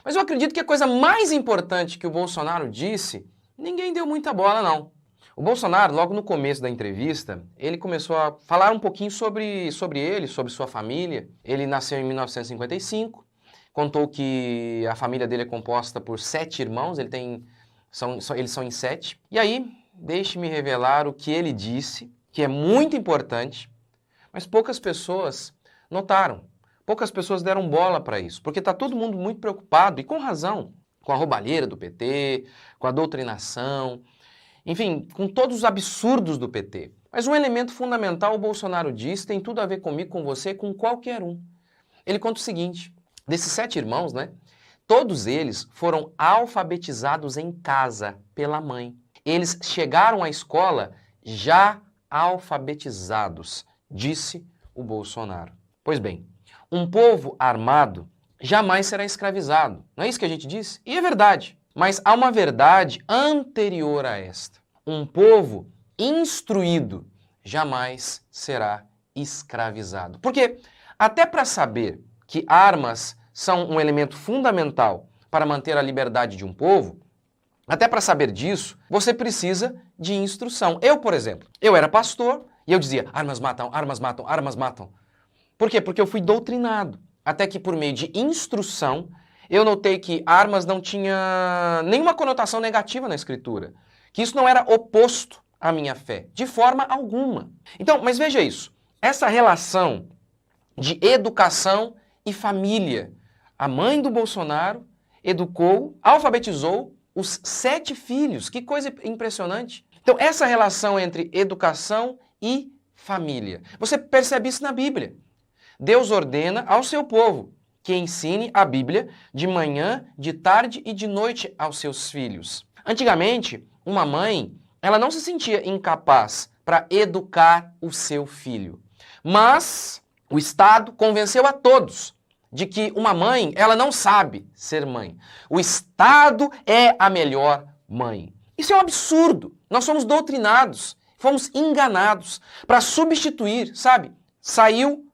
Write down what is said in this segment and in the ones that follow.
Mas eu acredito que a coisa mais importante que o Bolsonaro disse, ninguém deu muita bola, não. O Bolsonaro, logo no começo da entrevista, ele começou a falar um pouquinho sobre ele, sobre sua família. Ele nasceu em 1955, contou que a família dele é composta por 7 irmãos, eles são em 7. E aí, deixe-me revelar o que ele disse, que é muito importante, mas poucas pessoas notaram. Poucas pessoas deram bola para isso, porque está todo mundo muito preocupado, e com razão, com a roubalheira do PT, com a doutrinação, enfim, com todos os absurdos do PT. Mas um elemento fundamental, o Bolsonaro diz, tem tudo a ver comigo, com você, com qualquer um. Ele conta o seguinte, desses 7 irmãos, né? Todos eles foram alfabetizados em casa pela mãe. Eles chegaram à escola já alfabetizados, disse o Bolsonaro. Pois bem, um povo armado jamais será escravizado. Não é isso que a gente disse? E é verdade. Mas há uma verdade anterior a esta. Um povo instruído jamais será escravizado. Porque até para saber que armas são um elemento fundamental para manter a liberdade de um povo, até para saber disso, você precisa de instrução. Eu, por exemplo, eu era pastor e eu dizia, armas matam, armas matam, armas matam. Por quê? Porque eu fui doutrinado. Até que por meio de instrução, eu notei que armas não tinha nenhuma conotação negativa na escritura. Que isso não era oposto à minha fé, de forma alguma. Então, mas veja isso. Essa relação de educação e família. A mãe do Bolsonaro educou, alfabetizou os 7 filhos. Que coisa impressionante. Então, essa relação entre educação e família. Você percebe isso na Bíblia. Deus ordena ao seu povo que ensine a Bíblia de manhã, de tarde e de noite aos seus filhos. Antigamente, uma mãe, ela não se sentia incapaz para educar o seu filho. Mas o Estado convenceu a todos de que uma mãe, ela não sabe ser mãe. O Estado é a melhor mãe. Isso é um absurdo. Nós somos doutrinados, fomos enganados para substituir, sabe? Saiu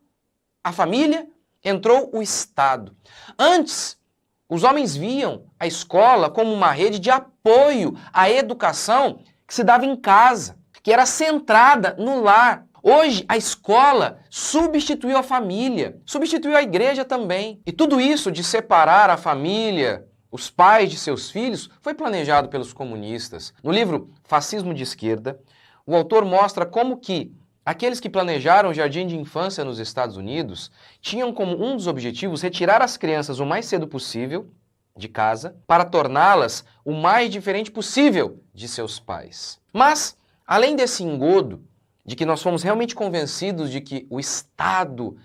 a família, entrou o Estado. Antes, os homens viam a escola como uma rede de apoio à educação que se dava em casa, que era centrada no lar. Hoje, a escola substituiu a família, substituiu a igreja também. E tudo isso de separar a família, os pais de seus filhos, foi planejado pelos comunistas. No livro Fascismo de Esquerda, o autor mostra como que aqueles que planejaram o jardim de infância nos Estados Unidos tinham como um dos objetivos retirar as crianças o mais cedo possível de casa para torná-las o mais diferente possível de seus pais. Mas, além desse engodo, de que nós fomos realmente convencidos de que o Estado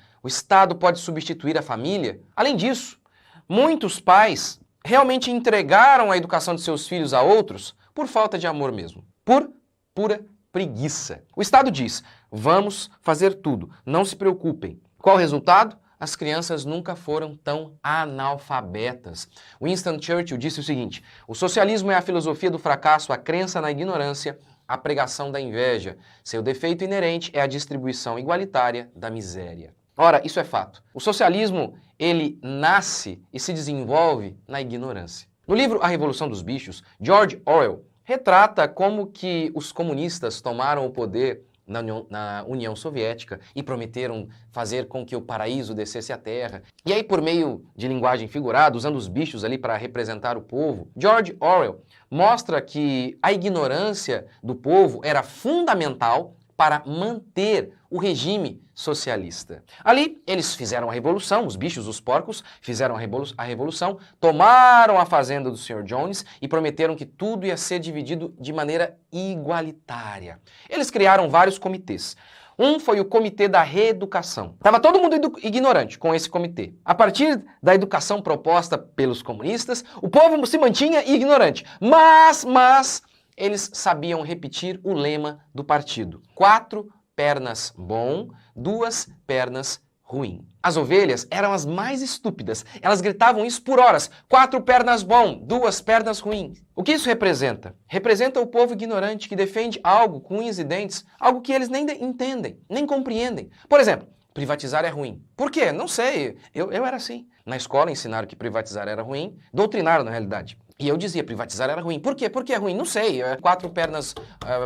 pode substituir a família, além disso, muitos pais realmente entregaram a educação de seus filhos a outros por falta de amor mesmo, por pura preguiça. O Estado diz, vamos fazer tudo, não se preocupem. Qual o resultado? As crianças nunca foram tão analfabetas. Winston Churchill disse o seguinte, o socialismo é a filosofia do fracasso, a crença na ignorância, a pregação da inveja. Seu defeito inerente é a distribuição igualitária da miséria. Ora, isso é fato. O socialismo, ele nasce e se desenvolve na ignorância. No livro A Revolução dos Bichos, George Orwell retrata como que os comunistas tomaram o poder na União Soviética e prometeram fazer com que o paraíso descesse à terra. E aí, por meio de linguagem figurada, usando os bichos ali para representar o povo, George Orwell mostra que a ignorância do povo era fundamental para manter o regime socialista. Ali, eles fizeram a revolução, os bichos, os porcos, fizeram a revolução, tomaram a fazenda do Sr. Jones e prometeram que tudo ia ser dividido de maneira igualitária. Eles criaram vários comitês. Um foi o Comitê da Reeducação. Estava todo mundo ignorante com esse comitê. A partir da educação proposta pelos comunistas, o povo se mantinha ignorante. Mas eles sabiam repetir o lema do partido. 4 pernas bom, 2 pernas ruim. As ovelhas eram as mais estúpidas. Elas gritavam isso por horas. 4 pernas bom, 2 pernas ruins. O que isso representa? Representa o povo ignorante que defende algo com unhas e dentes, algo que eles nem entendem, nem compreendem. Por exemplo, privatizar é ruim. Por quê? Não sei. Eu era assim. Na escola ensinaram que privatizar era ruim, doutrinaram na realidade. E eu dizia, privatizar era ruim. Por quê? Por que é ruim? Não sei. 4 pernas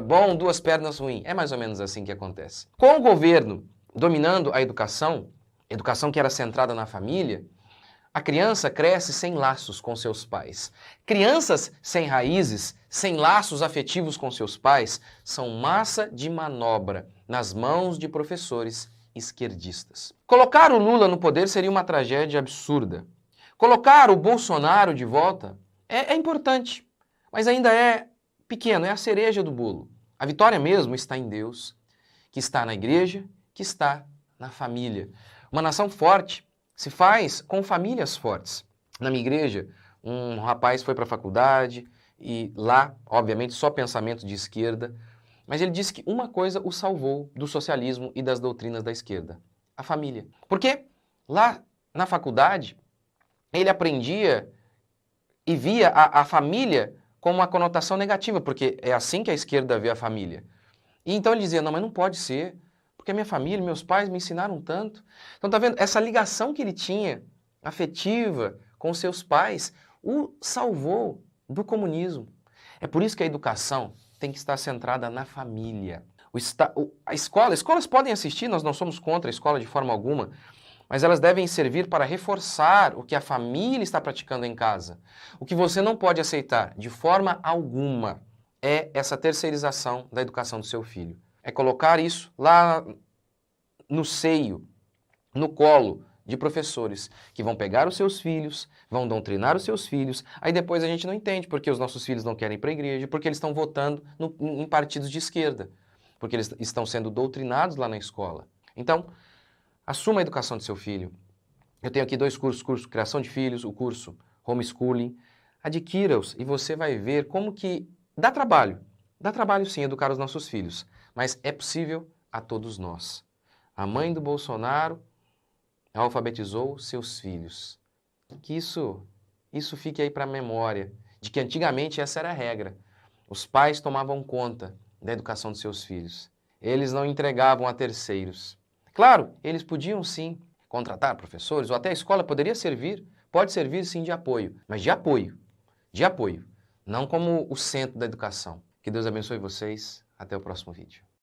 bom, 2 pernas ruim. É mais ou menos assim que acontece. Com o governo dominando a educação que era centrada na família, a criança cresce sem laços com seus pais. Crianças sem raízes, sem laços afetivos com seus pais, são massa de manobra nas mãos de professores esquerdistas. Colocar o Lula no poder seria uma tragédia absurda. Colocar o Bolsonaro de volta é importante, mas ainda é pequeno, é a cereja do bolo. A vitória mesmo está em Deus, que está na igreja, que está na família. Uma nação forte se faz com famílias fortes. Na minha igreja, um rapaz foi para a faculdade e lá, obviamente, só pensamento de esquerda, mas ele disse que uma coisa o salvou do socialismo e das doutrinas da esquerda: a família. Porque lá na faculdade, ele aprendia e via a família como uma conotação negativa, porque é assim que a esquerda vê a família. E então ele dizia, não, mas não pode ser, porque a minha família, meus pais me ensinaram tanto. Então tá vendo? Essa ligação que ele tinha, afetiva, com seus pais, o salvou do comunismo. É por isso que a educação tem que estar centrada na família. Escolas podem assistir, nós não somos contra a escola de forma alguma, mas elas devem servir para reforçar o que a família está praticando em casa. O que você não pode aceitar de forma alguma é essa terceirização da educação do seu filho. É colocar isso lá no seio, no colo de professores que vão pegar os seus filhos, vão doutrinar os seus filhos, aí depois a gente não entende porque os nossos filhos não querem ir para a igreja, porque eles estão votando em partidos de esquerda, porque eles estão sendo doutrinados lá na escola. Então, assuma a educação do seu filho. Eu tenho aqui 2 cursos, curso Criação de Filhos, o curso Homeschooling. Adquira-os e você vai ver como que dá trabalho sim educar os nossos filhos, mas é possível a todos nós. A mãe do Bolsonaro alfabetizou seus filhos. Que isso fique aí para a memória, de que antigamente essa era a regra. Os pais tomavam conta da educação dos seus filhos. Eles não entregavam a terceiros. Claro, eles podiam sim contratar professores, ou até a escola poderia servir, pode servir sim de apoio, mas de apoio, não como o centro da educação. Que Deus abençoe vocês, até o próximo vídeo.